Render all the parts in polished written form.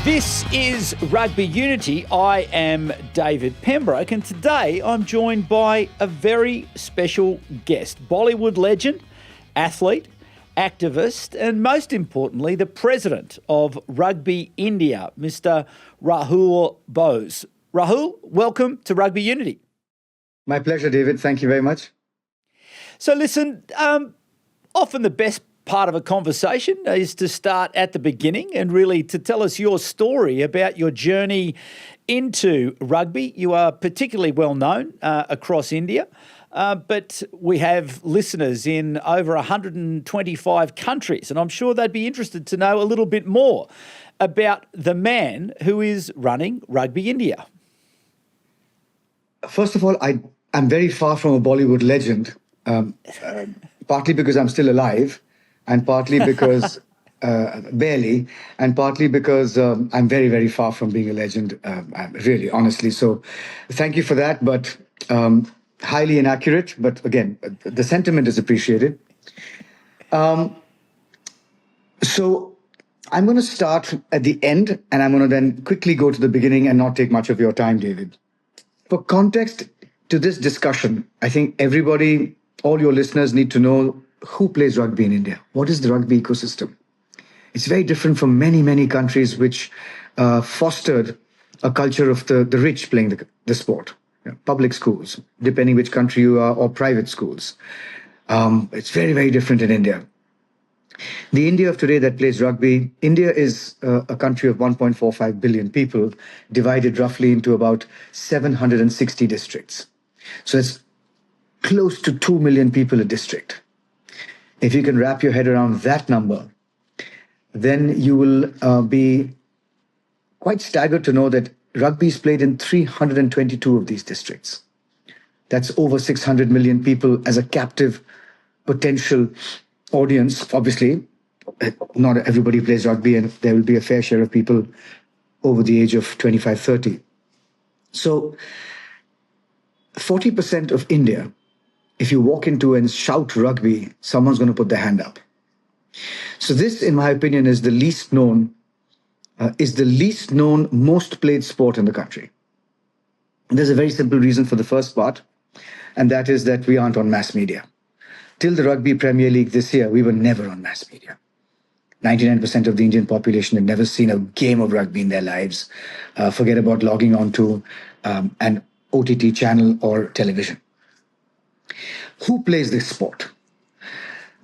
This is Rugby Unity. I am David Pembroke, and today I'm joined by a very special guest, Bollywood legend, athlete, activist, and most importantly, the president of Rugby India, Mr. Rahul Bose. Rahul, welcome to Rugby Unity. My pleasure, David. Thank you very much. So listen, often the best part of a conversation is to start at the beginning and really to tell us your story about your journey into rugby. You are particularly well known across India, but we have listeners in over 125 countries, and I'm sure they'd be interested to know a little bit more about the man who is running Rugby India. First of all, I'm very far from a Bollywood legend, partly because I'm still alive, and partly because, barely, and partly because I'm very, very far from being a legend, really, honestly. So thank you for that, but highly inaccurate. But again, the sentiment is appreciated. So I'm going to start at the end, and I'm going to then quickly go to the beginning and not take much of your time, David. For context to this discussion, I think everybody, all your listeners need to know who plays rugby in India. What is the rugby ecosystem? It's very different from many, many countries which fostered a culture of the rich playing the sport. Public schools, depending which country you are, or private schools. It's very, very different in India. The India of today that plays rugby, India is a country of 1.45 billion people, divided roughly into about 760 districts. So it's close to 2 million people a district. If you can wrap your head around that number, then you will be quite staggered to know that rugby is played in 322 of these districts. That's over 600 million people as a captive potential audience. Obviously, not everybody plays rugby, and there will be a fair share of people over the age of 25, 30. So 40% of India, if you walk into and shout rugby, someone's going to put their hand up. So this, in my opinion, is the least known, most played sport in the country. And there's a very simple reason for the first part, and that is that we aren't on mass media. Till the Rugby Premier League this year, we were never on mass media. 99% of the Indian population had never seen a game of rugby in their lives. Forget about logging on to an OTT channel or television. Who plays this sport?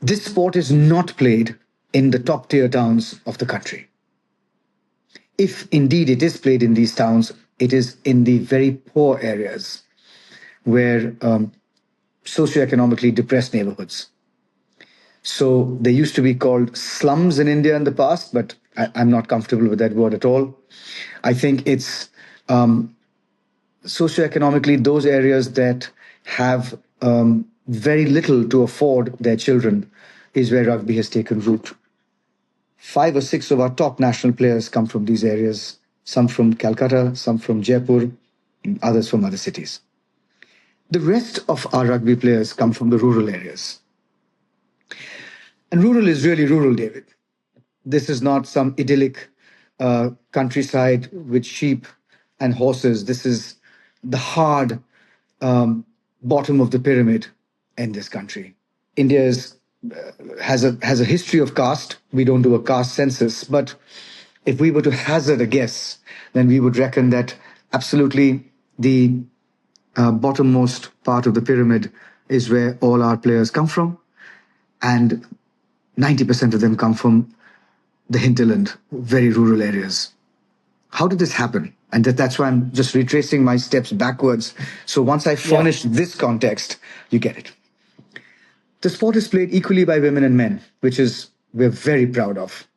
This sport is not played in the top tier towns of the country. If indeed it is played in these towns, it is in the very poor areas where socioeconomically depressed neighborhoods. So they used to be called slums in India in the past, but I'm not comfortable with that word at all. I think it's socioeconomically those areas that have very little to afford their children is where rugby has taken root. 5 or 6 of our top national players come from these areas, some from Calcutta, some from Jaipur, and others from other cities. The rest of our rugby players come from the rural areas. And rural is really rural, David. This is not some idyllic countryside with sheep and horses. This is the hard bottom of the pyramid in this country. India has a history of caste. We don't do a caste census, but if we were to hazard a guess, then we would reckon that absolutely the bottommost part of the pyramid is where all our players come from, and 90% of them come from the hinterland, very rural areas. How did this happen? And that's why I'm just retracing my steps backwards. So once I furnish this context, you get it. The sport is played equally by women and men, which we're very proud of,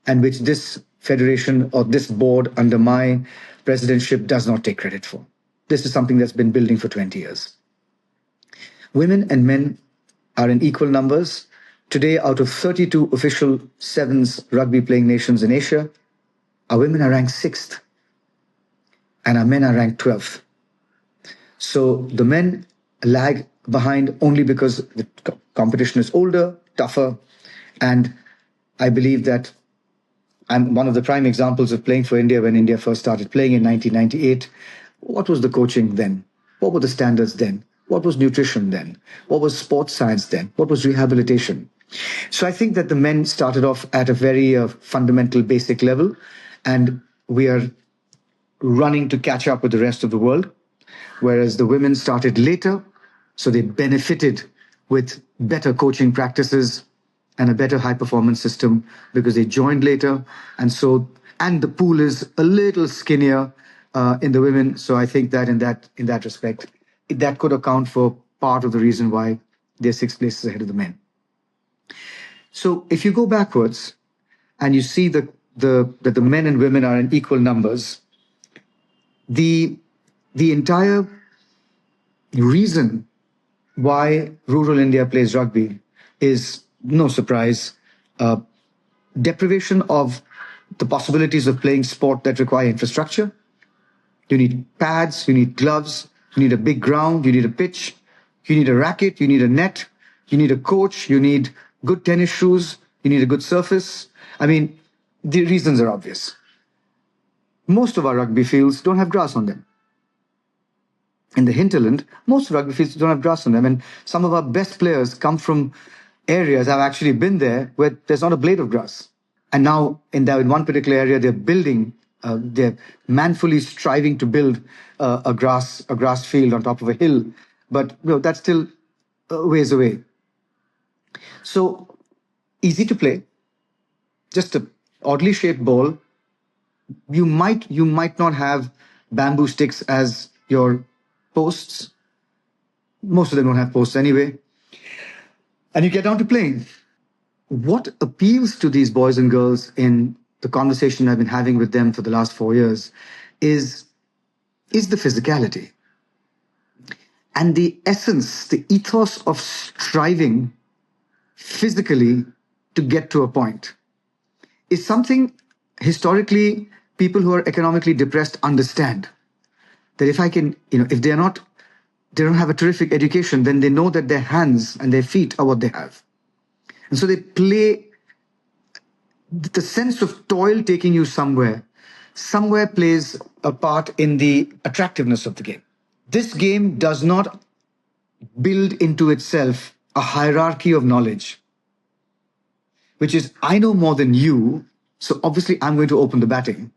and which this federation or this board under my presidentship does not take credit for. This is something that's been building for 20 years. Women and men are in equal numbers. Today, out of 32 official sevens rugby playing nations in Asia, our women are ranked 6th and our men are ranked 12th. So the men lag behind only because the competition is older, tougher, and I believe that I'm one of the prime examples of playing for India when India first started playing in 1998. What was the coaching then? What were the standards then? What was nutrition then? What was sports science then? What was rehabilitation? So I think that the men started off at a very fundamental, basic level, and we are running to catch up with the rest of the world, whereas the women started later, so they benefited with better coaching practices and a better high performance system because they joined later, and the pool is a little skinnier in the women. So I think that in that respect, that could account for part of the reason why they're 6 places ahead of the men. So if you go backwards and you see that the men and women are in equal numbers, the entire reason why rural India plays rugby is no surprise. Deprivation of the possibilities of playing sport that require infrastructure. You need pads, you need gloves, you need a big ground, you need a pitch, you need a racket, you need a net, you need a coach, you need good tennis shoes, you need a good surface. I mean, the reasons are obvious. Most of our rugby fields don't have grass on them. In the hinterland, most rugby fields don't have grass on them. And some of our best players come from areas, I've actually been there, where there's not a blade of grass. And now in one particular area, they're manfully striving to build a grass field on top of a hill. But that's still a ways away. So easy to play, just a oddly shaped ball. You might not have bamboo sticks as your posts. Most of them don't have posts anyway. And you get down to playing. What appeals to these boys and girls in the conversation I've been having with them for the last 4 years is the physicality. And the essence, the ethos of striving physically to get to a point is something historically people who are economically depressed understand. That if if they don't have a terrific education, then they know that their hands and their feet are what they have. And so they play, the sense of toil taking you somewhere plays a part in the attractiveness of the game. This game does not build into itself a hierarchy of knowledge, which is, I know more than you, so obviously I'm going to open the batting.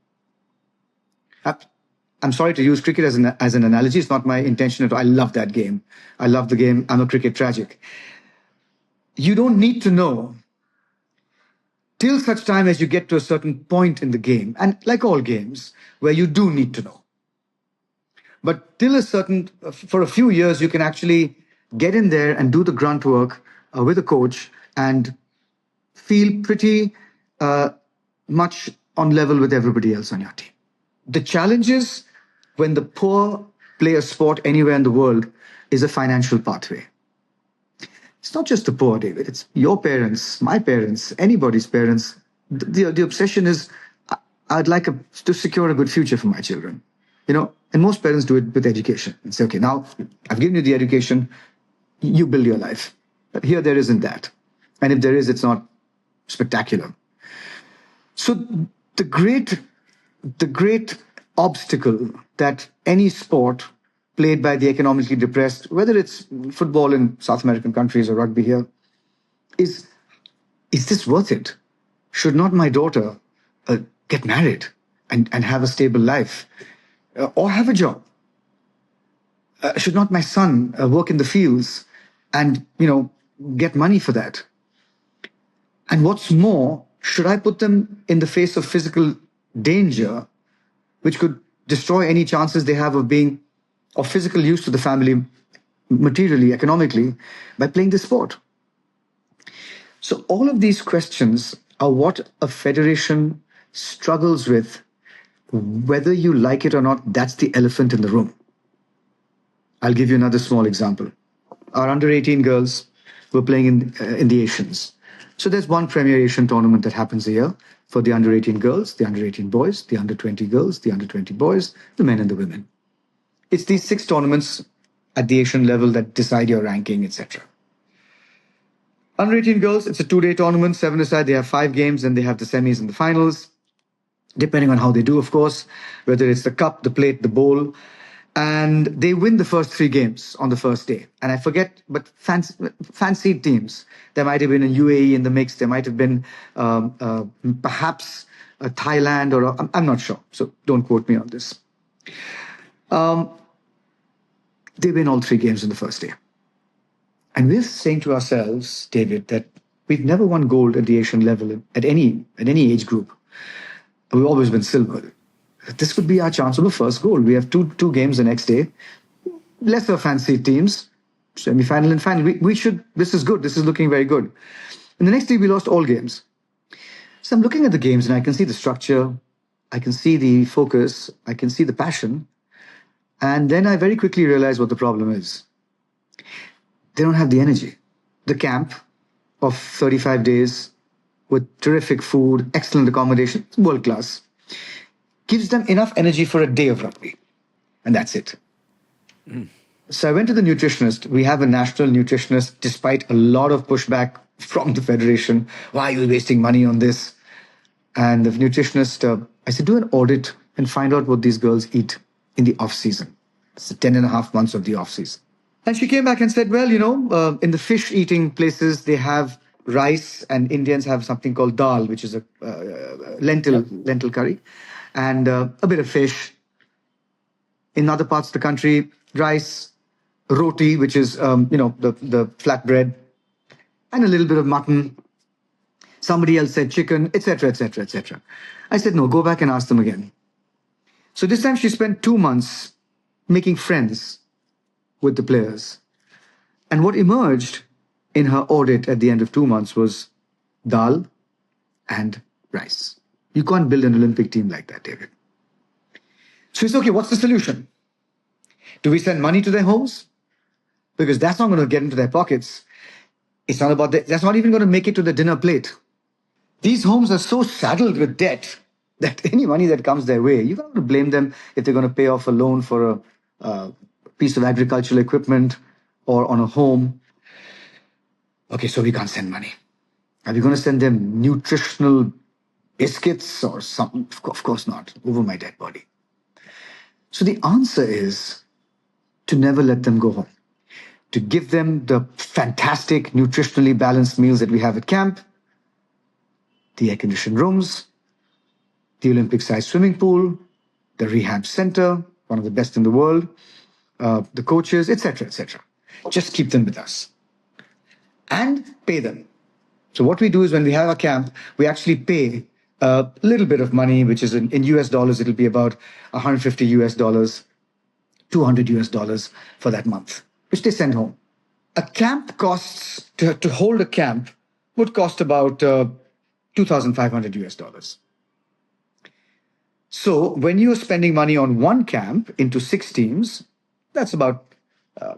I'm sorry to use cricket as an analogy. It's not my intention at all. I love that game. I love the game. I'm a cricket tragic. You don't need to know till such time as you get to a certain point in the game. And like all games, where you do need to know. But for a few years, you can actually get in there and do the grunt work with a coach and feel pretty much on level with everybody else on your team. The challenges when the poor play a sport anywhere in the world is a financial pathway. It's not just the poor, David. It's your parents, my parents, anybody's parents. The obsession is, I'd like to secure a good future for my children. And most parents do it with education and say, okay, now I've given you the education, you build your life. But here there isn't that. And if there is, it's not spectacular. So the great obstacle that any sport played by the economically depressed, whether it's football in South American countries or rugby here, is this worth it? Should not my daughter get married and have a stable life or have a job? Should not my son work in the fields and, get money for that? And what's more, should I put them in the face of physical danger, which could destroy any chances they have of physical use to the family, materially, economically, by playing this sport? So all of these questions are what a federation struggles with. Whether you like it or not, that's the elephant in the room. I'll give you another small example. Our under-18 girls were playing in the Asians. So there's one Premier Asian tournament that happens a year for the under-18 girls, the under-18 boys, the under-20 girls, the under-20 boys, the men and the women. It's these 6 tournaments at the Asian level that decide your ranking, etc. Under-18 girls, it's a 2-day tournament, 7 aside. They have 5 games, and they have the semis and the finals. depending on how they do, of course, whether it's the cup, the plate, the bowl. And they win the first 3 games on the first day. And I forget, but fancied teams. There might have been a UAE in the mix. There might have been perhaps a Thailand or I'm not sure. So don't quote me on this. They win all 3 games in the first day. And we're saying to ourselves, David, that we've never won gold at the Asian level at any age group. We've always been silver. This could be our chance of the first goal. We have two games the next day. Lesser fancy teams, semi-final and final. We should, this is good. This is looking very good. And the next day we lost all games. So I'm looking at the games and I can see the structure. I can see the focus. I can see the passion. And then I very quickly realized what the problem is. They don't have the energy. The camp of 35 days with terrific food, excellent accommodation, world class, gives them enough energy for a day of rugby. And that's it. So I went to the nutritionist. We have a national nutritionist, despite a lot of pushback from the federation. Why are you wasting money on this? And the nutritionist, I said, do an audit and find out what these girls eat in the off season. It's the 10 and a half months of the off season. And she came back and said, well, in the fish eating places, they have rice, and Indians have something called dal, which is a lentil curry, and a bit of fish. In other parts of the country, rice, roti, which is, the flat bread, and a little bit of mutton. Somebody else said chicken, etc., etc., etc. I said, no, go back and ask them again. So this time she spent 2 months making friends with the players. And what emerged in her audit at the end of 2 months was dal and rice. You can't build an Olympic team like that, David. So it's okay, what's the solution? Do we send money to their homes? Because that's not going to get into their pockets. It's not about that. That's not even going to make it to the dinner plate. These homes are so saddled with debt that any money that comes their way, you can't blame them if they're going to pay off a loan for a piece of agricultural equipment or on a home. Okay, so we can't send money. Are we going to send them nutritional biscuits or something? Of course not, over my dead body. So the answer is to never let them go home. To give them the fantastic, nutritionally balanced meals that we have at camp, the air-conditioned rooms, the Olympic-sized swimming pool, the rehab center, one of the best in the world, the coaches, etc., etc. Just keep them with us. And pay them. So what we do is when we have a camp, we actually pay a little bit of money, which is in US dollars, it'll be about 150 US dollars, 200 US dollars for that month, which they send home. A camp costs, to hold a camp, would cost about 2,500 US dollars. So when you're spending money on one camp into 6 teams, that's about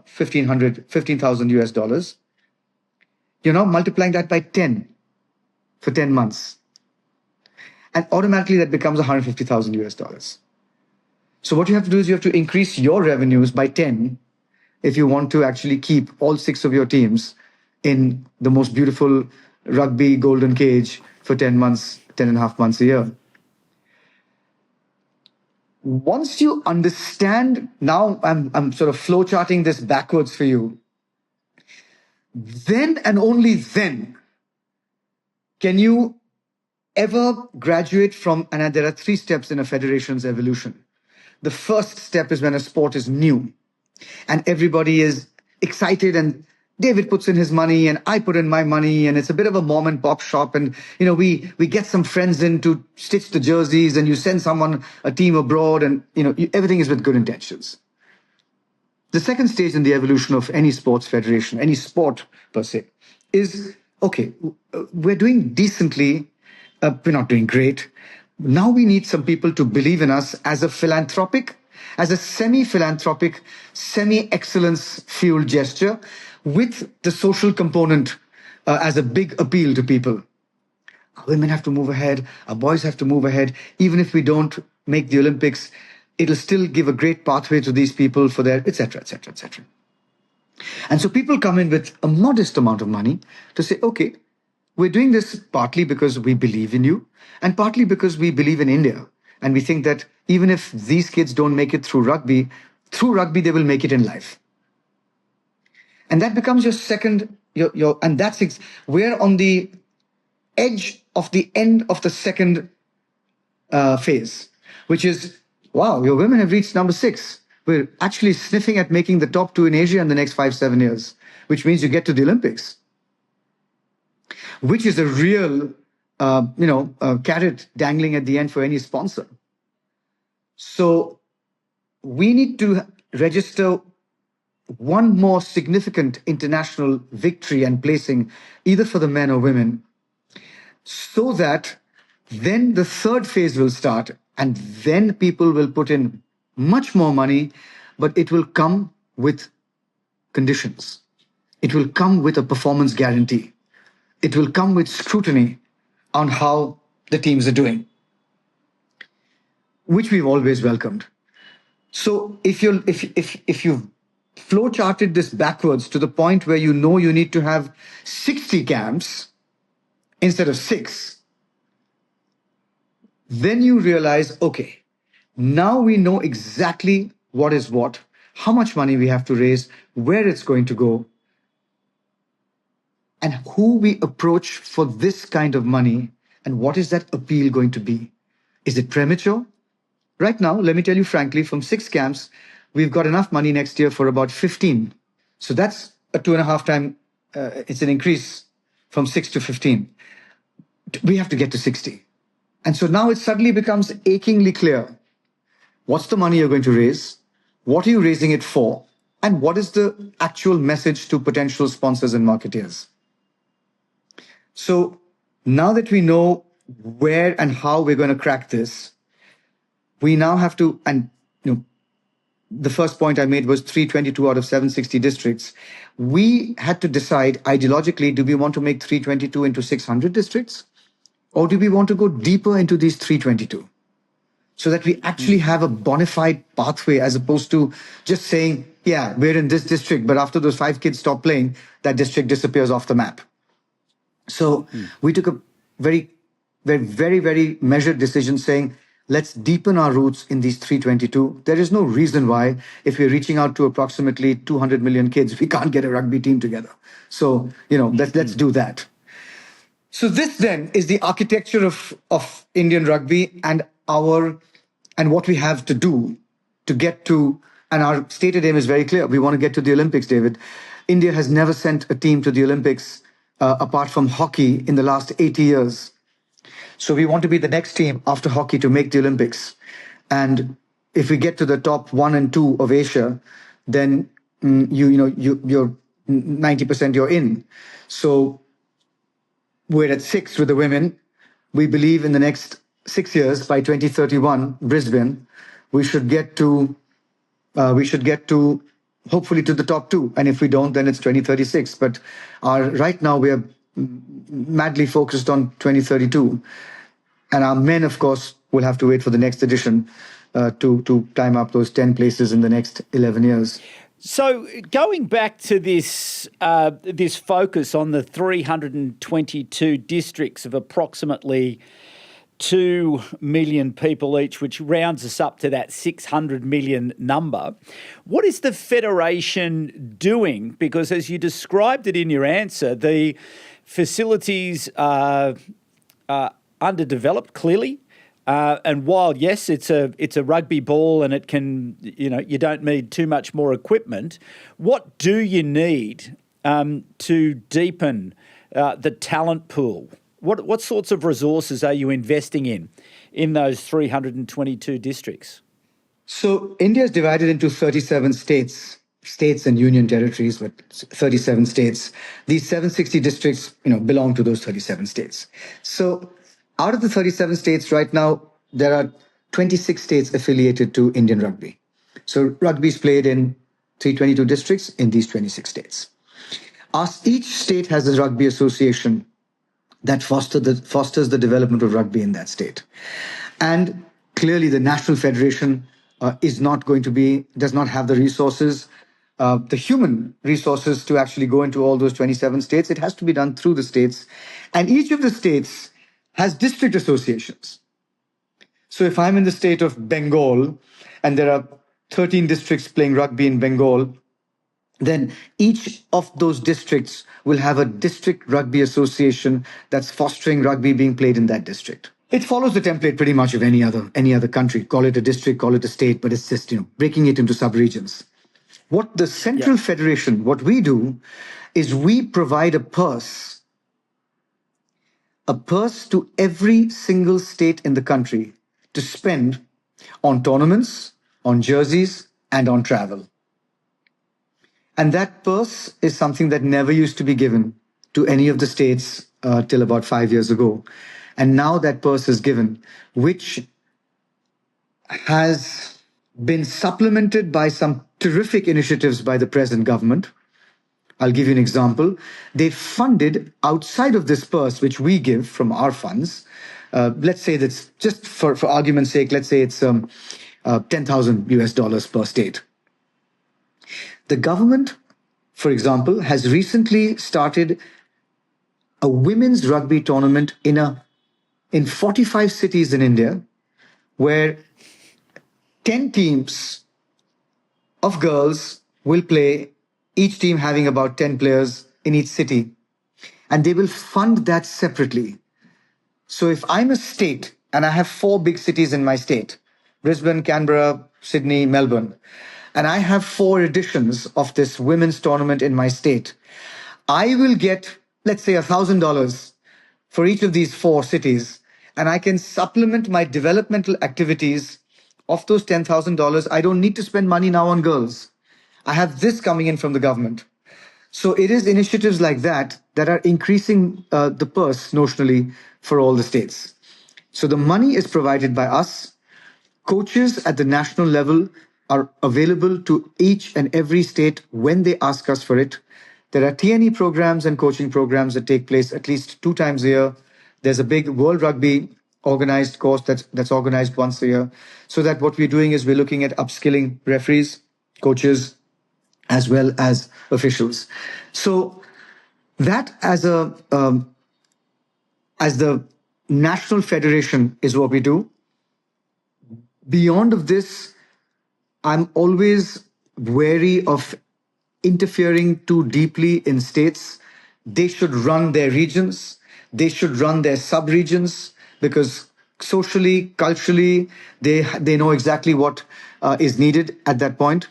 15,000 US dollars. You're now multiplying that by 10 for 10 months. And automatically that becomes 150,000 US dollars. So what you have to do is you have to increase your revenues by 10 if you want to actually keep all 6 of your teams in the most beautiful rugby golden cage for 10 months, 10 and a half months a year. Once you understand, now I'm sort of flowcharting this backwards for you, then and only then can you ever graduate from, and there are 3 steps in a federation's evolution. The first step is when a sport is new and everybody is excited and David puts in his money and I put in my money and it's a bit of a mom and pop shop and we get some friends in to stitch the jerseys and you send someone, a team abroad and everything is with good intentions. The second stage in the evolution of any sports federation, any sport per se, is, okay, we're doing decently, we're not doing great. Now we need some people to believe in us as a philanthropic, as a semi-philanthropic, semi-excellence fueled gesture with the social component as a big appeal to people. Our women have to move ahead, our boys have to move ahead. Even if we don't make the Olympics, it'll still give a great pathway to these people for their, etc., etc., etc. And so people come in with a modest amount of money to say, okay, we're doing this partly because we believe in you and partly because we believe in India. And we think that even if these kids don't make it through rugby, they will make it in life. And that becomes your second, and we're on the edge of the end of the second phase, which is, wow, your women have reached number 6. We're actually sniffing at making the top 2 in Asia in the next 5-7 years, which means you get to the Olympics, which is a real, carrot dangling at the end for any sponsor. So we need to register one more significant international victory and placing, either for the men or women, so that then the third phase will start, and then people will put in much more money, but it will come with conditions. It will come with a performance guarantee. It will come with scrutiny on how the teams are doing, which we've always welcomed. So if you've flow charted this backwards to the point where you know you need to have 60 camps instead of 6, then you realize, okay, now we know exactly what is what, how much money we have to raise, where it's going to go, and who we approach for this kind of money, and what is that appeal going to be? Is it premature? Right now, let me tell you frankly, from 6 camps, we've got enough money next year for about 15. So that's a 2.5 time, it's an increase from 6 to 15. We have to get to 60. And so now it suddenly becomes achingly clear. What's the money you're going to raise? What are you raising it for? And what is the actual message to potential sponsors and marketeers? So now that we know where and how we're going to crack this, we now have to, and the first point I made was 322 out of 760 districts. We had to decide ideologically, do we want to make 322 into 600 districts? Or do we want to go deeper into these 322? So that we actually have a bona fide pathway, as opposed to just saying, yeah, we're in this district, but after those 5 kids stop playing, that district disappears off the map. So we took a very, very, very, very measured decision saying, let's deepen our roots in these 322. There is no reason why, if we're reaching out to approximately 200 million kids, we can't get a rugby team together. So, let's do that. So this then is the architecture of Indian rugby and what we have to do to get to, and our stated aim is very clear. We want to get to the Olympics, David. India has never sent a team to the Olympics apart from hockey in the last 80 years. So we want to be the next team after hockey to make the Olympics. And if we get to the top 1 and 2 of Asia, then you're 90% you're in. So we're at 6 with the women. We believe in the next 6 years, by 2031, Brisbane, we should get to hopefully to the top 2. And if we don't, then it's 2036. But right now we are madly focused on 2032. And our men, of course, will have to wait for the next edition to climb up those 10 places in the next 11 years. So going back to this focus on the 322 districts of approximately 2 million people each, which rounds us up to that 600 million number. What is the Federation doing? Because as you described it in your answer, the facilities are underdeveloped, clearly. And while, yes, it's a rugby ball and it can, you don't need too much more equipment, what do you need to deepen the talent pool? What sorts of resources are you investing in those 322 districts? So India is divided into 37 states and union territories, but 37 states. These 760 districts, belong to those 37 states. So out of the 37 states right now, there are 26 states affiliated to Indian rugby. So rugby is played in 322 districts in these 26 states. Each state has a rugby association that fosters the development of rugby in that state. And clearly the National Federation does not have the resources the human resources to actually go into all those 27 states. It has to be done through the states. And each of the states has district associations. So if I'm in the state of Bengal and there are 13 districts playing rugby in Bengal, then each of those districts will have a district rugby association that's fostering rugby being played in that district. It follows the template pretty much of any other country. Call it a district, call it a state, but it's just breaking it into sub-regions. What the Central Federation, what we do is we provide a purse to every single state in the country to spend on tournaments, on jerseys, and on travel. And that purse is something that never used to be given to any of the states till about 5 years ago. And now that purse is given, which has been supplemented by some terrific initiatives by the present government. I'll give you an example. They funded outside of this purse, which we give from our funds. Let's say that's just for argument's sake, let's say it's 10,000 US dollars per state. The government, for example, has recently started a women's rugby tournament in 45 cities in India, where 10 teams of girls will play, each team having about 10 players in each city. And they will fund that separately. So if I'm a state and I have 4 big cities in my state, Brisbane, Canberra, Sydney, Melbourne, and I have 4 editions of this women's tournament in my state, I will get, let's say, $1,000 for each of these 4 cities, and I can supplement my developmental activities of those $10,000. I don't need to spend money now on girls. I have this coming in from the government. So it is initiatives like that that are increasing the purse notionally for all the states. So the money is provided by us. Coaches at the national level are available to each and every state when they ask us for it. There are TNE programs and coaching programs that take place at least 2 times a year. There's a big World Rugby organized course that's organized once a year. So that what we're doing is we're looking at upskilling referees, coaches, as well as officials. So that as the national federation is what we do. Beyond of this, I'm always wary of interfering too deeply in states. They should run their regions. They should run their sub-regions, because socially, culturally, they know exactly what is needed at that point.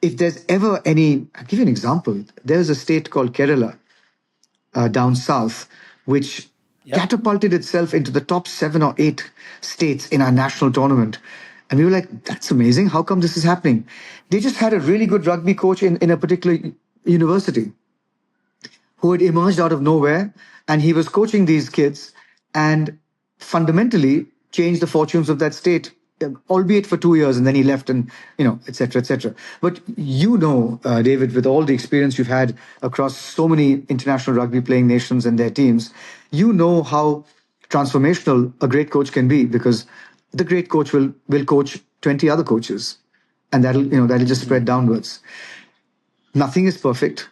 If there's ever I'll give you an example. There's a state called Kerala down south, which catapulted itself into the top 7 or 8 states in our national tournament. And we were like, that's amazing. How come this is happening? They just had a really good rugby coach in a particular university who had emerged out of nowhere, and he was coaching these kids and fundamentally changed the fortunes of that state, albeit for 2 years, and then he left, and et cetera, et cetera. But David, with all the experience you've had across so many international rugby playing nations and their teams, you know how transformational a great coach can be, because the great coach will coach 20 other coaches, and that'll just spread downwards. Nothing is perfect.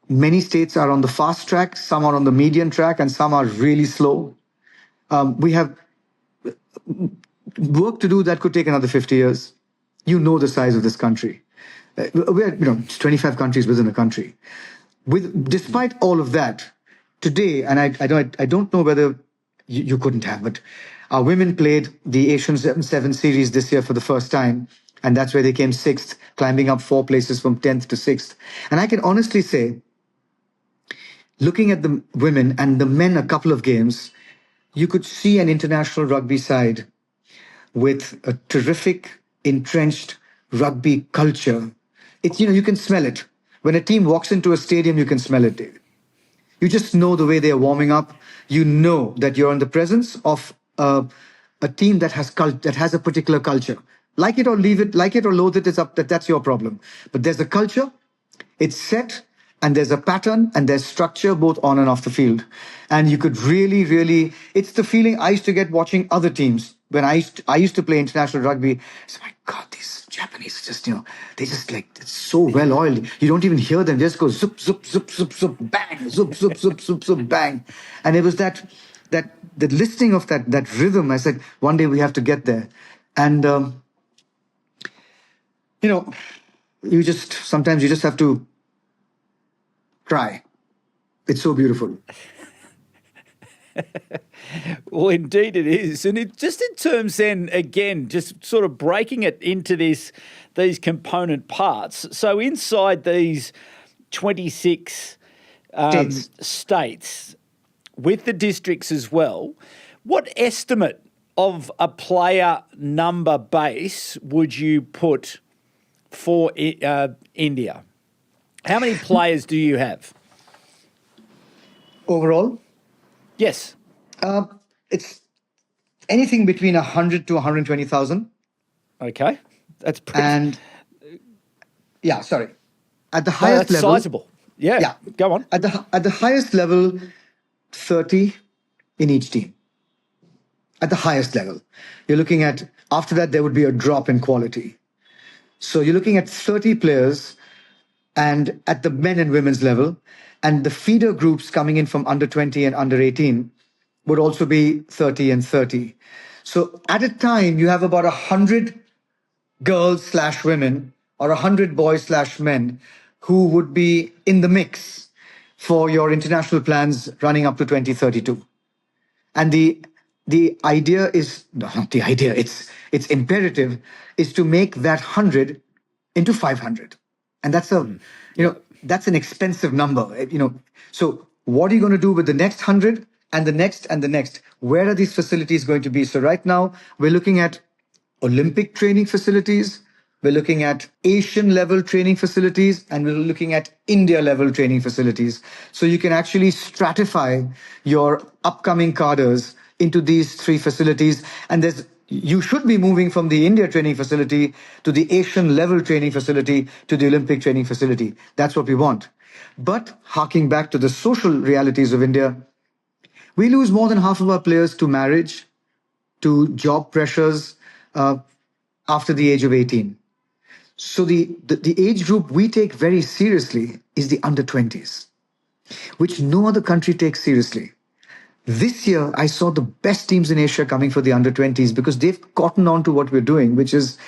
Many states are on the fast track, some are on the median track, and some are really slow. We have work to do that could take another 50 years. You know the size of this country. It's 25 countries within a country. Despite all of that, today, and I don't know whether you couldn't have, but our women played the Asian 7 Series this year for the first time, and that's where they came 6th, climbing up 4 places from 10th to 6th. And I can honestly say, looking at the women and the men a couple of games, you could see an international rugby side with a terrific, entrenched rugby culture. You can smell it. When a team walks into a stadium, you can smell it, David. You just know the way they are warming up. You know that you're in the presence of a team that has a particular culture. Like it or leave it, like it or loathe it, that's your problem. But there's a culture, it's set, and there's a pattern, and there's structure both on and off the field. And you could really, it's the feeling I used to get watching other teams. when I used to play international rugby, I said, my God, these Japanese just, they just like, it's so well oiled. You don't even hear them. They just go zup, zup, zup, zup, zup, bang, zup, zup, zup, zup, zup, bang. And it was the listening of that rhythm. I said, one day we have to get there. And, sometimes you just have to cry. It's so beautiful. Well, indeed it is. And just in terms then, again, just sort of breaking it into these component parts. So inside these 26 states, with the districts as well, what estimate of a player number base would you put for India? How many players do you have? Overall? Yes. It's anything between 100 to 120,000. Okay. That's pretty... And, yeah, sorry. At the highest that's level... sizable. Yeah, go on. At the highest level, 30 in each team. At the highest level. You're looking at... After that, there would be a drop in quality. So you're looking at 30 players and at the men and women's level. And the feeder groups coming in from under 20 and under 18 would also be 30 and 30. So at a time, you have about 100 girls/women or 100 boys/men who would be in the mix for your international plans running up to 2032. And the idea is, no, not the idea, it's imperative, is to make that 100 into 500. And that's that's an expensive number, So what are you going to do with the next 100 and the next and the next? Where are these facilities going to be? So right now we're looking at Olympic training facilities. We're looking at Asian level training facilities, and we're looking at India level training facilities. So you can actually stratify your upcoming cadres into these three facilities. And you should be moving from the India training facility to the Asian level training facility to the Olympic training facility. That's what we want. But harking back to the social realities of India, we lose more than half of our players to marriage, to job pressures after the age of 18. So the age group we take very seriously is the under 20s, which no other country takes seriously. This year, I saw the best teams in Asia coming for the under 20s because they've gotten on to what we're doing, which is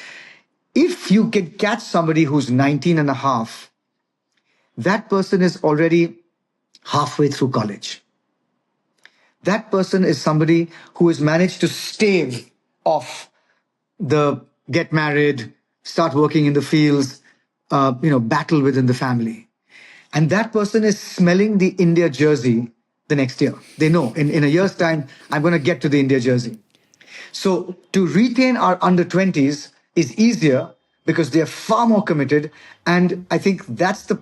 if you can catch somebody who's 19 and a half, that person is already halfway through college. That person is somebody who has managed to stave off the get married, start working in the fields, battle within the family. And that person is smelling the India jersey the next year. They know in a year's time, I'm going to get to the India jersey. So to retain our under 20s is easier because they're far more committed. And I think that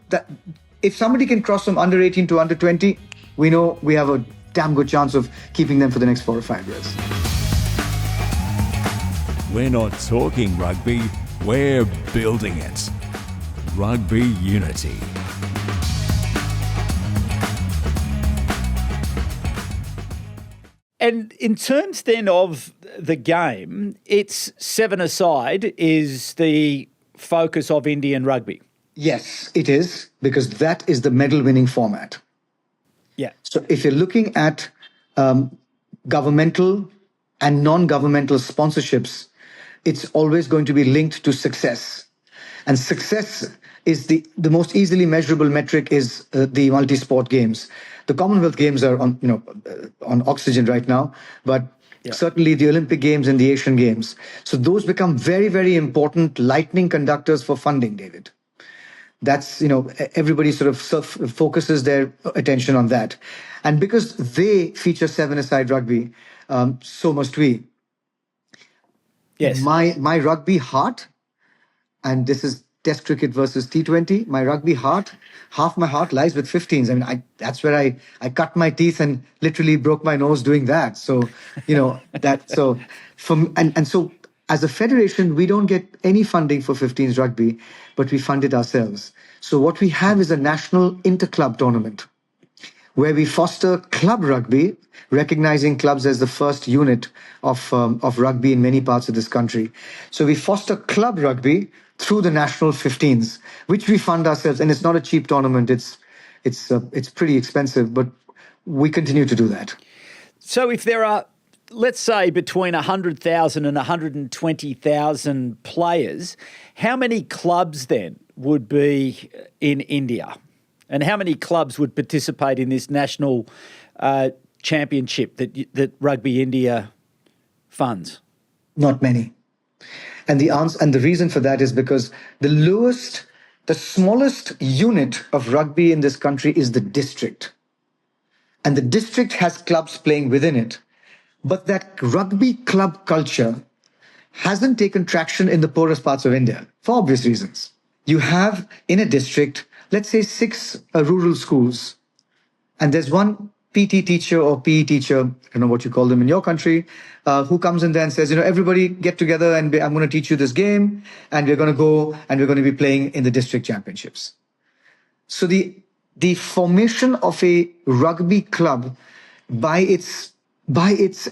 if somebody can cross from under 18 to under 20, we know we have a damn good chance of keeping them for the next 4 or 5 years. We're not talking rugby, we're building it. Rugby Unity. And in terms then of the game, it's 7-a-side is the focus of Indian rugby. Yes, it is, because that is the medal-winning format. Yeah. So if you're looking at governmental and non-governmental sponsorships, it's always going to be linked to success. And success is the most easily measurable metric is the multi-sport games. The Commonwealth Games are on oxygen right now, but certainly the Olympic Games and the Asian Games. So those become very, very important lightning conductors for funding, David. That's, everybody sort of focuses their attention on that. And because they feature 7-a-side rugby, so must we. Yes. My rugby heart, and this is Test cricket versus T20, my rugby heart, half my heart lies with 15s. I mean, that's where I cut my teeth and literally broke my nose doing that. So, so as a federation, we don't get any funding for 15s rugby, but we fund it ourselves. So what we have is a national inter-club tournament where we foster club rugby, recognizing clubs as the first unit of rugby in many parts of this country. So we foster club rugby through the national 15s, which we fund ourselves. And it's not a cheap tournament. It's pretty expensive, but we continue to do that. So if there are, let's say, between 100,000 and 120,000 players, how many clubs then would be in India? And how many clubs would participate in this national championship that Rugby India funds? Not many. And the reason for that is because the smallest unit of rugby in this country is the district. And the district has clubs playing within it. But that rugby club culture hasn't taken traction in the poorest parts of India for obvious reasons. You have in a district, let's say 6 rural schools, and there's one PT teacher or PE teacher, I don't know what you call them in your country, who comes in there and says, everybody get together and I'm going to teach you this game and we're going to go and we're going to be playing in the district championships. So the formation of a rugby club by its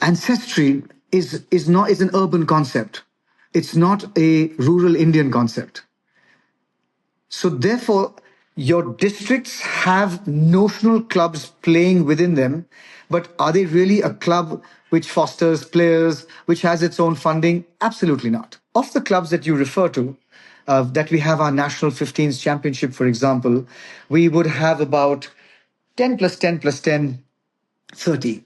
ancestry is an urban concept. It's not a rural Indian concept. So therefore, your districts have notional clubs playing within them, but are they really a club which fosters players, which has its own funding? Absolutely not. Of the clubs that you refer to, that we have our National 15s Championship, for example, we would have about 10 plus 10 plus 10, 30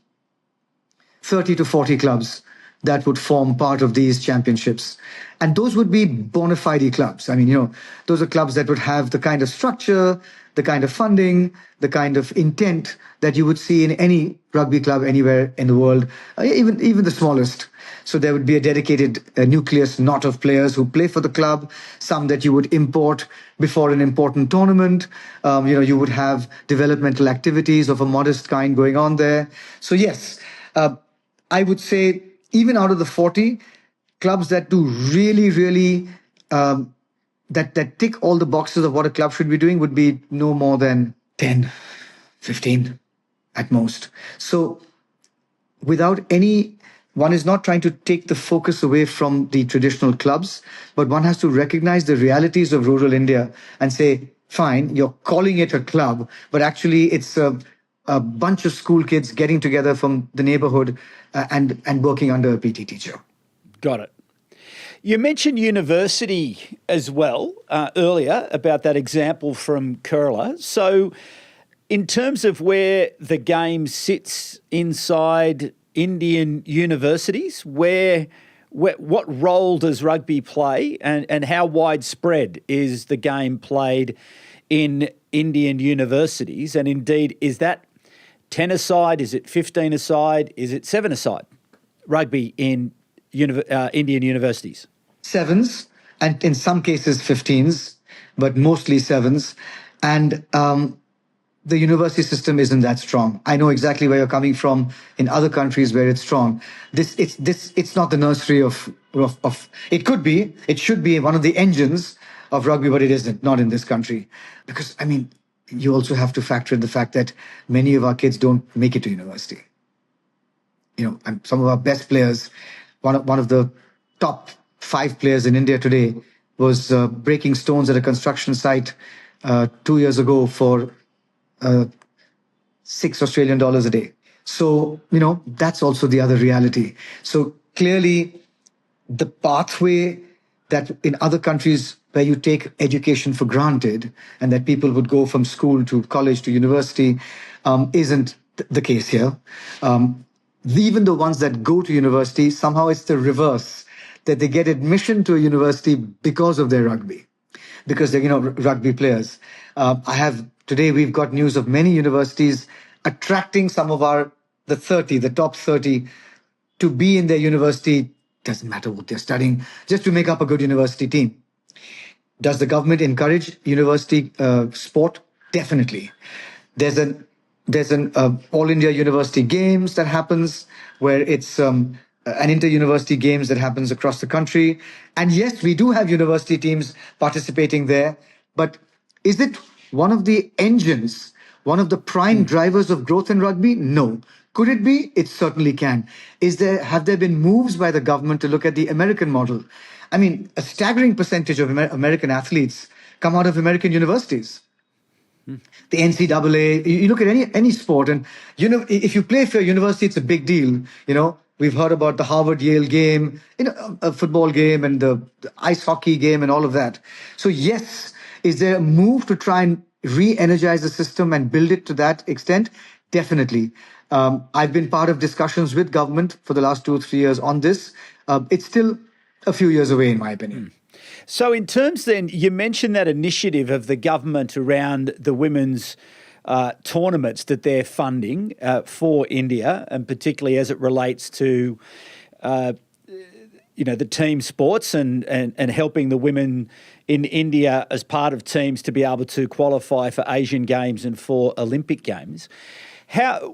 to 40 clubs that would form part of these championships. And those would be bona fide clubs. I mean, those are clubs that would have the kind of structure, the kind of funding, the kind of intent that you would see in any rugby club anywhere in the world, even the smallest. So there would be a dedicated nucleus knot of players who play for the club, some that you would import before an important tournament. You would have developmental activities of a modest kind going on there. So yes, I would say even out of the 40 clubs that do really, really, that tick all the boxes of what a club should be doing would be no more than 10, 15 at most. So one is not trying to take the focus away from the traditional clubs, but one has to recognize the realities of rural India and say, fine, you're calling it a club, but actually it's a bunch of school kids getting together from the neighborhood and working under a PT teacher. Got it. You mentioned university as well earlier about that example from Kerala. So in terms of where the game sits inside Indian universities, what role does rugby play and how widespread is the game played in Indian universities? And indeed, is that 10-a-side? Is it 15-a-side? Is it 7-a-side rugby in Indian universities? 7s, and in some cases 15s, but mostly 7s. And the university system isn't that strong. I know exactly where you're coming from in other countries where it's strong. It's not the nursery of it could be, it should be one of the engines of rugby, but it isn't, not in this country. Because, I mean, you also have to factor in the fact that many of our kids don't make it to university. And some of our best players, one of the top 5 players in India today was breaking stones at a construction site 2 years ago for $6 Australian a day. So, that's also the other reality. So clearly the pathway that in other countries where you take education for granted and that people would go from school to college to university isn't the case here. Even the ones that go to university, somehow it's the reverse, that they get admission to a university because of their rugby, because they're, rugby players. Today we've got news of many universities attracting some of the top 30 to be in their university, doesn't matter what they're studying, just to make up a good university team. Does the government encourage university sport? Definitely. There's an All India University Games that happens where it's an inter-university games that happens across the country. And yes, we do have university teams participating there, but is it one of the engines, one of the prime drivers of growth in rugby? No. Could it be? It certainly can. Have there been moves by the government to look at the American model? I mean, a staggering percentage of American athletes come out of American universities. The NCAA, you look at any sport, and if you play for a university, it's a big deal. We've heard about the Harvard-Yale game, a football game, and the ice hockey game, and all of that. So yes, is there a move to try and re-energize the system and build it to that extent? Definitely. I've been part of discussions with government for the last 2 or 3 years on this. It's still a few years away, in my opinion. So in terms then, you mentioned that initiative of the government around the women's tournaments that they're funding for India, and particularly as it relates to, the team sports and helping the women in India as part of teams to be able to qualify for Asian Games and for Olympic Games.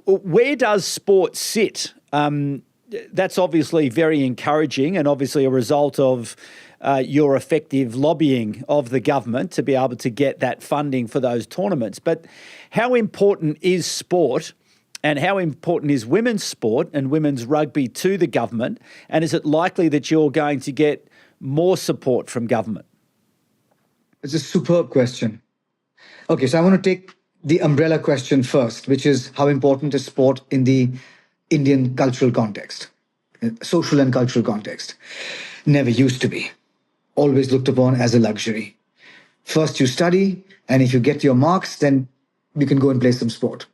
Where does sport sit? That's obviously very encouraging and obviously a result of your effective lobbying of the government to be able to get that funding for those tournaments. But how important is sport and how important is women's sport and women's rugby to the government? And is it likely that you're going to get more support from government? It's a superb question. Okay, so I want to take the umbrella question first, which is how important is sport in the Indian cultural context, social and cultural context? Never used to be. Always looked upon as a luxury. First you study, and if you get your marks, then you can go and play some sport.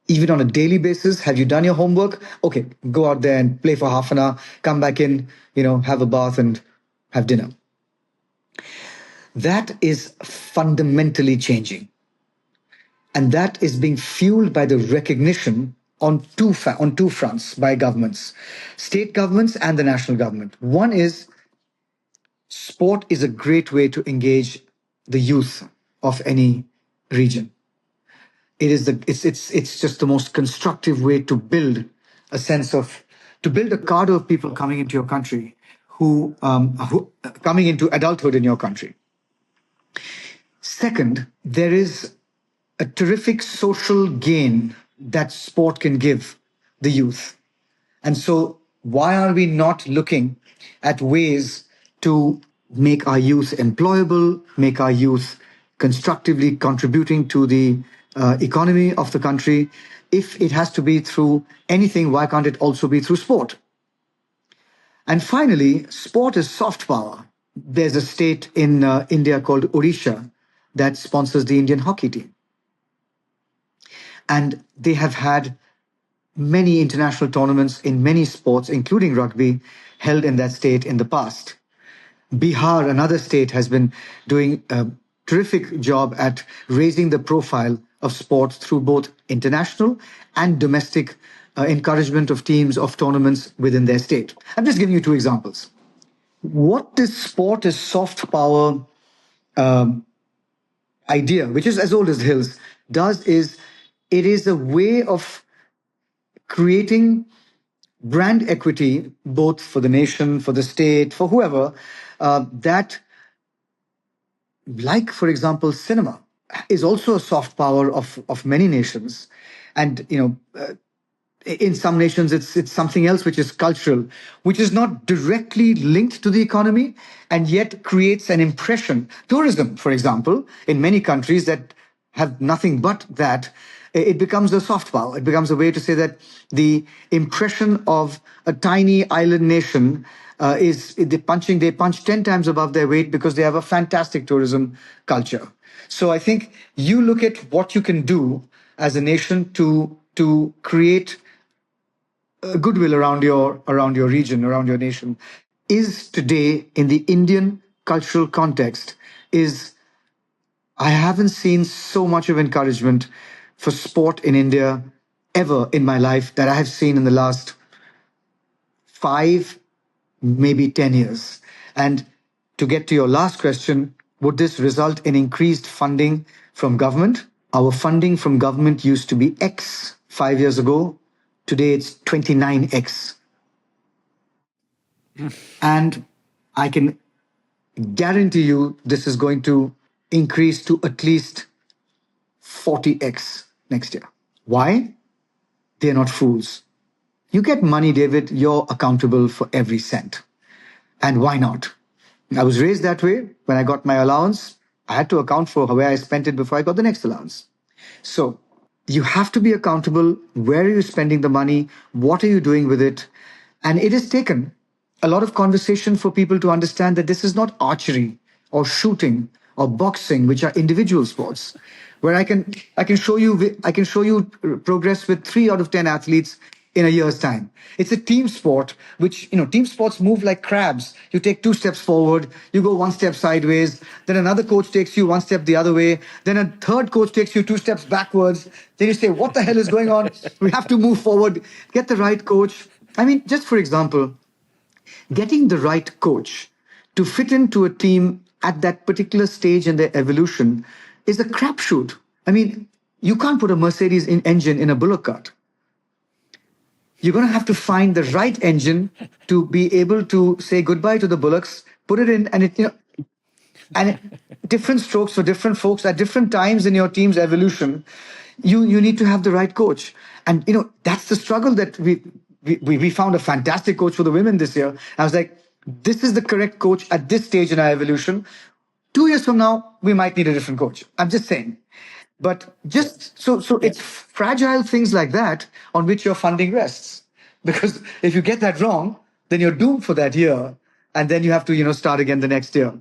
Even on a daily basis, have you done your homework? Okay, go out there and play for half an hour, come back in, have a bath and have dinner. That is fundamentally changing. And that is being fueled by the recognition on two fronts by governments, state governments and the national government. One is sport is a great way to engage the youth of any region. It's just the most constructive way to build a cadre of people coming into your country who coming into adulthood in your country. Second, there is a terrific social gain that sport can give the youth. And so why are we not looking at ways to make our youth employable, make our youth constructively contributing to the economy of the country? If it has to be through anything, why can't it also be through sport? And finally, sport is soft power. There's a state in India called Odisha that sponsors the Indian hockey team. And they have had many international tournaments in many sports, including rugby, held in that state in the past. Bihar, another state, has been doing a terrific job at raising the profile of sport through both international and domestic encouragement of teams, of tournaments within their state. I'm just giving you 2 examples. What this sport as soft power idea, which is as old as the hills, does is it is a way of creating brand equity, both for the nation, for the state, for whoever, that, like, for example, cinema, is also a soft power of many nations. And, in some nations, it's something else which is cultural, which is not directly linked to the economy, and yet creates an impression. Tourism, for example, in many countries that have nothing but that, it becomes a soft power. It becomes a way to say that the impression of a tiny island nation they punch 10 times above their weight because they have a fantastic tourism culture. So I think you look at what you can do as a nation to create goodwill around your region, around your nation, is today in the Indian cultural context I haven't seen so much of encouragement for sport in India ever in my life that I have seen in the last 5, maybe 10 years. And to get to your last question, would this result in increased funding from government? Our funding from government used to be X 5 years ago. Today it's 29X. And I can guarantee you this is going to increase to at least 40X next year. Why? They're not fools. You get money, David, you're accountable for every cent. And why not? I was raised that way. When I got my allowance, I had to account for where I spent it before I got the next allowance. So you have to be accountable. Where are you spending the money? What are you doing with it? And it has taken a lot of conversation for people to understand that this is not archery or shooting or boxing, which are individual sports, where I can show you progress with 3 out of 10 athletes in a year's time. It's a team sport, which, team sports move like crabs. You take 2 steps forward, you go 1 step sideways, then another coach takes you 1 step the other way, then a third coach takes you 2 steps backwards. Then you say, what the hell is going on? We have to move forward, get the right coach. I mean, just for example, getting the right coach to fit into a team at that particular stage in their evolution is a crapshoot. I mean, you can't put a Mercedes engine in a bullock cart. You're going to have to find the right engine to be able to say goodbye to the bullocks, put it in, different strokes for different folks at different times in your team's evolution. You need to have the right coach. And, that's the struggle that we found a fantastic coach for the women this year. I was like, this is the correct coach at this stage in our evolution. 2 years from now, we might need a different coach. I'm just saying. But just so it's fragile things like that on which your funding rests. Because if you get that wrong, then you're doomed for that year. And then you have to, start again the next year.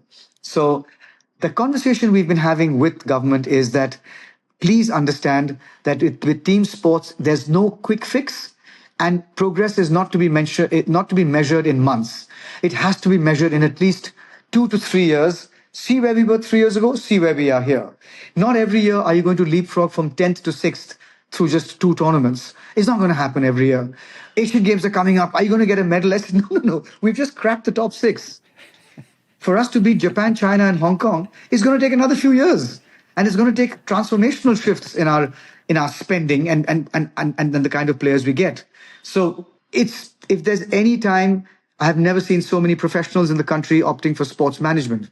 So the conversation we've been having with government is that please understand that with team sports, there's no quick fix. And progress is not to be measured in months. It has to be measured in at least 2 to 3 years. See where we were 3 years ago, see where we are here. Not every year are you going to leapfrog from 10th to 6th through just 2 tournaments. It's not going to happen every year. Asian Games are coming up. Are you going to get a medal? I said, no. We've just cracked the top 6. For us to beat Japan, China, and Hong Kong, it's going to take another few years. And it's going to take transformational shifts in our spending and the kind of players we get. So if there's any time, I have never seen so many professionals in the country opting for sports management,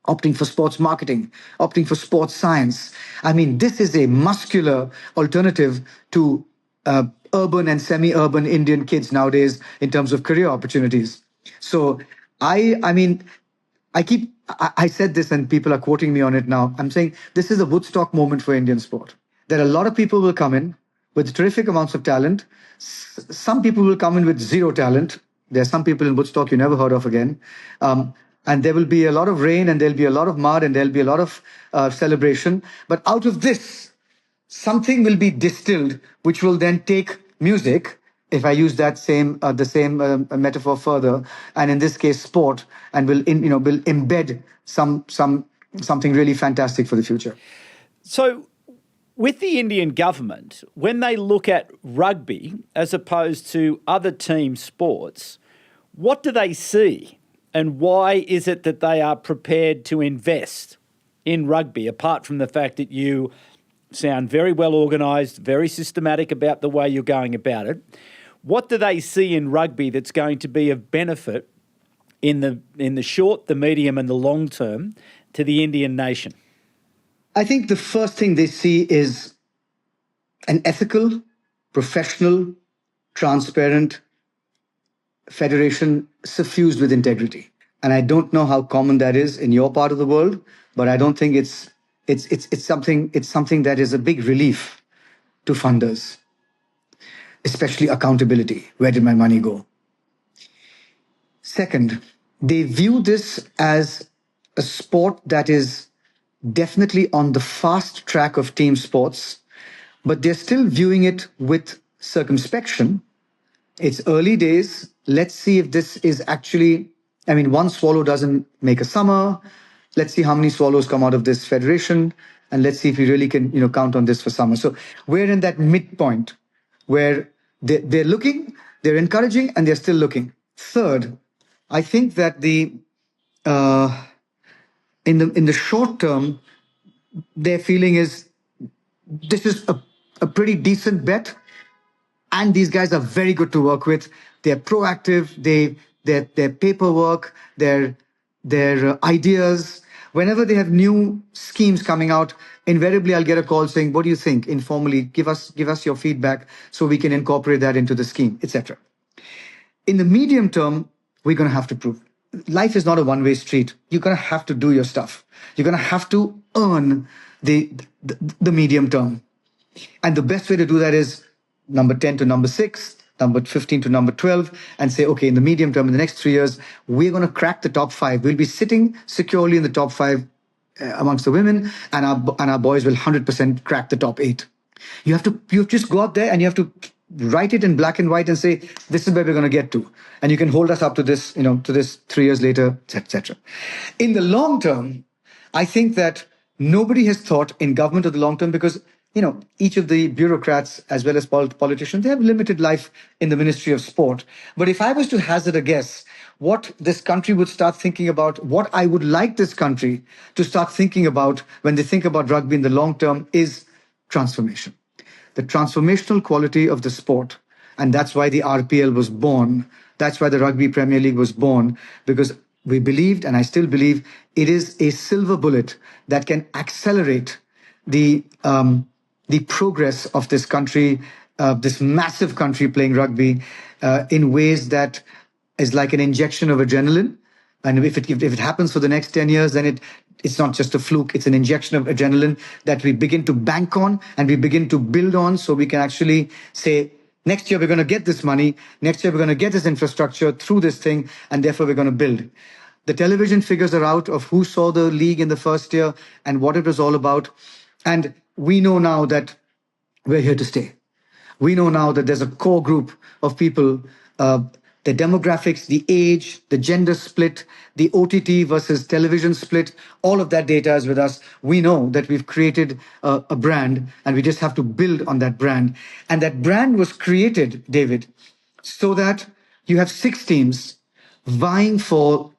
opting for sports marketing, opting for sports science. I mean, this is a muscular alternative to urban and semi-urban Indian kids nowadays in terms of career opportunities. So I said this and people are quoting me on it now. I'm saying this is a Woodstock moment for Indian sport. That a lot of people will come in with terrific amounts of talent. Some people will come in with zero talent. There are some people in Woodstock you never heard of again. And there will be a lot of rain and there'll be a lot of mud and there'll be a lot of celebration. But out of this, something will be distilled, which will then take music, if I use that the same metaphor further, and in this case, sport, and will embed something really fantastic for the future. So, with the Indian government, when they look at rugby as opposed to other team sports, what do they see? And why is it that they are prepared to invest in rugby, apart from the fact that you sound very well organised, very systematic about the way you're going about it? What do they see in rugby that's going to be of benefit in the short, the medium and the long term to the Indian nation? I think the first thing they see is an ethical, professional, transparent federation suffused with integrity. And I don't know how common that is in your part of the world, but I don't think it's something that is a big relief to funders, especially accountability. Where did my money go? Second, they view this as a sport that is definitely on the fast track of team sports, but they're still viewing it with circumspection. It's early days. Let's see if this is actually, one swallow doesn't make a summer. Let's see how many swallows come out of this federation. And let's see if we really can, count on this for summer. So we're in that midpoint where they're looking, they're encouraging, and they're still looking. Third, I think that in the short term, their feeling is this is a pretty decent bet, and these guys are very good to work with. They're proactive. Their paperwork, their ideas Whenever they have new schemes coming out, invariably I'll get a call saying, what do you think? Informally, give us your feedback so we can incorporate that into the scheme, etc. In the medium term, we're going to have to prove. Life is not a one-way street. You're going to have to do your stuff. You're going to have to earn the medium term. And the best way to do that is number 10 to number 6, number 15 to number 12, and say, okay, in the medium term, in the next 3 years, we're going to crack the top 5. We'll be sitting securely in the top 5 amongst the women, and our boys will 100% crack the top 8. You just go out there and you have to write it in black and white and say, this is where we're going to get to. And you can hold us up to this, to this 3 years later, etc. In the long term, I think that nobody has thought in government of the long term because, each of the bureaucrats as well as politicians, they have limited life in the Ministry of Sport. But if I was to hazard a guess, what this country would start thinking about, what I would like this country to start thinking about when they think about rugby in the long term is transformation. The transformational quality of the sport. And that's why the RPL was born. That's why the Rugby Premier League was born, because we believed, and I still believe, it is a silver bullet that can accelerate the progress of this country, this massive country playing rugby in ways that is like an injection of adrenaline. And if it happens for the next 10 years, then it's not just a fluke, it's an injection of adrenaline that we begin to bank on and we begin to build on, so we can actually say, next year we're going to get this money, next year we're going to get this infrastructure through this thing, and therefore we're going to build. The television figures are out of who saw the league in the first year and what it was all about. And we know now that we're here to stay. We know now that there's a core group of people, the demographics, the age, the gender split, the OTT versus television split, all of that data is with us. We know that we've created a brand, and we just have to build on that brand. And that brand was created, David, so that you have 6 teams vying for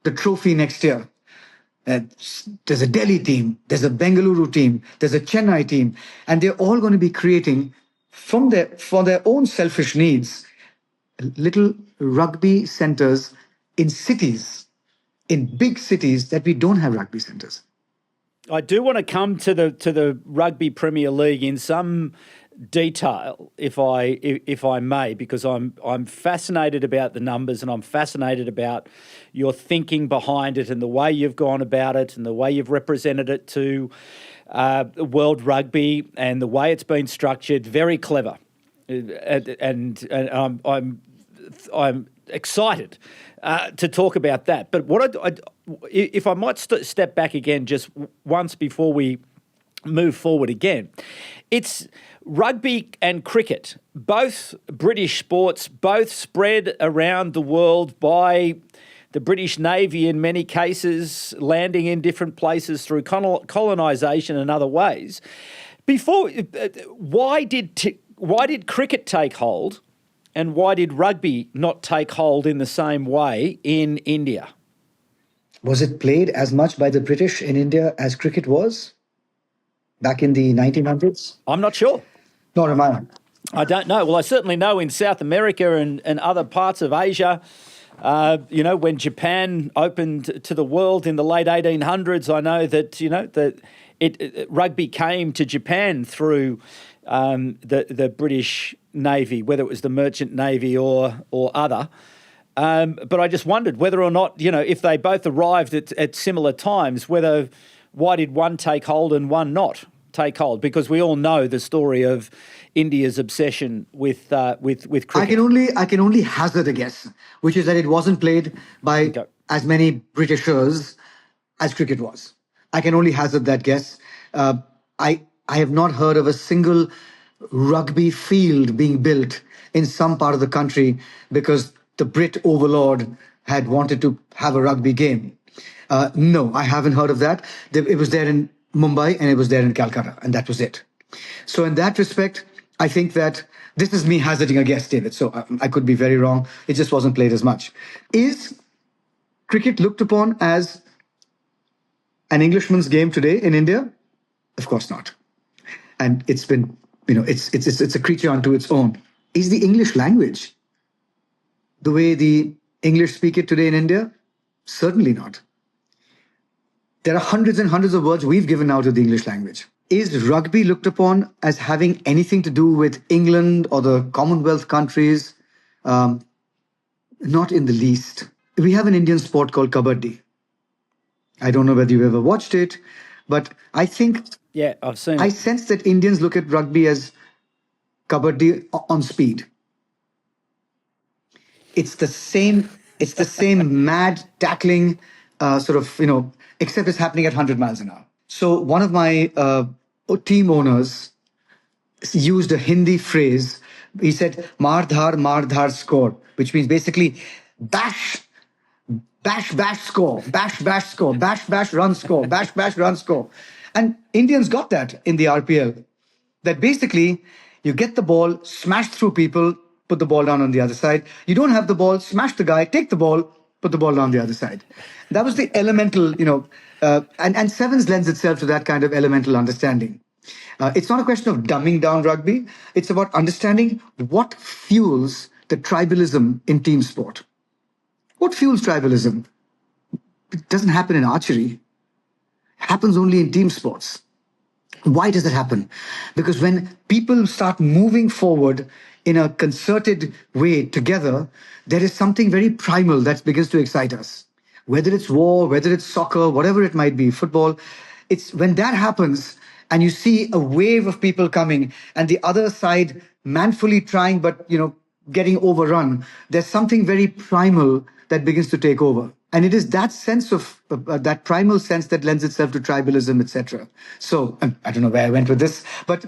the trophy next year. There's a Delhi team, there's a Bengaluru team, there's a Chennai team, and they're all going to be creating for their own selfish needs little rugby centers in cities, in big cities that we don't have rugby centers. I do want to come to the Rugby Premier League in some detail, if I may, because I'm fascinated about the numbers, and I'm fascinated about your thinking behind it and the way you've gone about it and the way you've represented it to World Rugby and the way it's been structured. Very clever, and I'm excited to talk about that. But if I might step back again just once before we move forward again, it's rugby and cricket, both British sports, both spread around the world by the British Navy in many cases, landing in different places through colonisation and other ways. Why did cricket take hold, and why did rugby not take hold in the same way in India? Was it played as much by the British in India as cricket was back in the 1900s? I'm not sure. Nor am I. I don't know. Well, I certainly know in South America and other parts of Asia, when Japan opened to the world in the late 1800s, I know that, rugby came to Japan through the British Navy, whether it was the Merchant Navy or other. But I just wondered whether or not, if they both arrived at similar times, why did one take hold and one not take hold? Because we all know the story of India's obsession with cricket. I can only hazard a guess, which is that it wasn't played by as many Britishers as cricket was. I can only hazard that guess. I have not heard of a single rugby field being built in some part of the country because the Brit overlord had wanted to have a rugby game. No, I haven't heard of that. It was there in Mumbai and it was there in Calcutta, and that was it. So in that respect, I think that this is me hazarding a guess, David, so I could be very wrong. It just wasn't played as much. Is cricket looked upon as an Englishman's game today in India? Of course not. And it's been, it's a creature unto its own. Is the English language the way the English speak it today in India? Certainly not. There are hundreds and hundreds of words we've given out of the English language. Is rugby looked upon as having anything to do with England or the Commonwealth countries? Not in the least. We have an Indian sport called kabaddi. I don't know whether you've ever watched it, but I think... Yeah, I've seen I it. sense that Indians look at rugby as kabaddi on speed. It's the same mad tackling except it's happening at 100 miles an hour. So one of my team owners used a Hindi phrase. He said, "Mar dhar score," which means basically bash, score, bash, score, bash, run, score, bash, run, score. And Indians got that in the RPL. That basically you get the ball, smash through people, put the ball down on the other side. You don't have the ball, smash the guy, take the ball, put the ball down the other side. That was the elemental, and sevens lends itself to that kind of elemental understanding. It's not a question of dumbing down rugby. It's about understanding what fuels the tribalism in team sport. What fuels tribalism? It doesn't happen in archery. It happens only in team sports. Why does it happen? Because when people start moving forward in a concerted way together, there is something very primal that begins to excite us. Whether it's war, whether it's soccer, whatever it might be, football, it's when that happens and you see a wave of people coming and the other side manfully trying but, getting overrun, there's something very primal that begins to take over. And it is that sense of that primal sense that lends itself to tribalism, etc. So I don't know where I went with this, but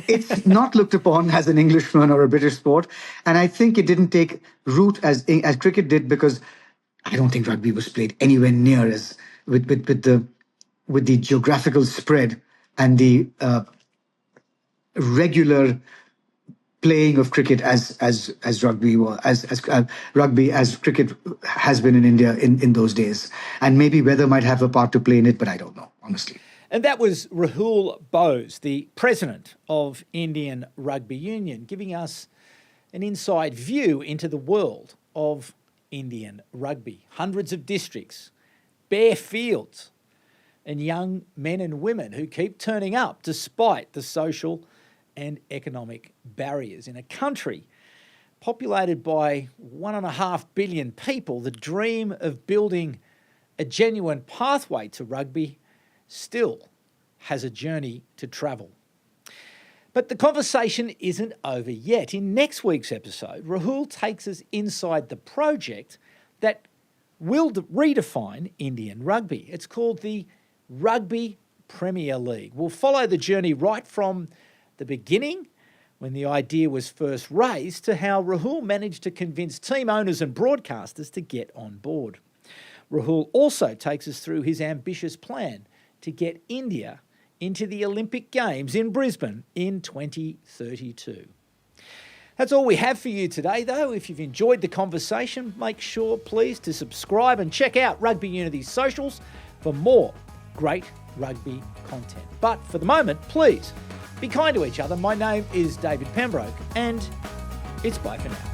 it's not looked upon as an Englishman or a British sport. And I think it didn't take root as cricket did, because I don't think rugby was played anywhere near as with the geographical spread and the regular playing of cricket as rugby was, rugby as cricket has been in India in those days. And maybe weather might have a part to play in it, but I don't know, honestly. And that was Rahul Bose, the president of Indian Rugby Union, giving us an inside view into the world of Indian rugby. Hundreds of districts, bare fields, and young men and women who keep turning up despite the social and economic barriers. In a country populated by 1.5 billion people, the dream of building a genuine pathway to rugby still has a journey to travel. But the conversation isn't over yet. In next week's episode, Rahul takes us inside the project that will redefine Indian rugby. It's called the Rugby Premier League. We'll follow the journey right from the beginning, when the idea was first raised, to how Rahul managed to convince team owners and broadcasters to get on board. Rahul also takes us through his ambitious plan to get India into the Olympic Games in Brisbane in 2032. That's all we have for you today, though. If you've enjoyed the conversation, make sure, please, to subscribe and check out Rugby Unity's socials for more great rugby content. But for the moment, please be kind to each other. My name is David Pembroke, and it's bye for now.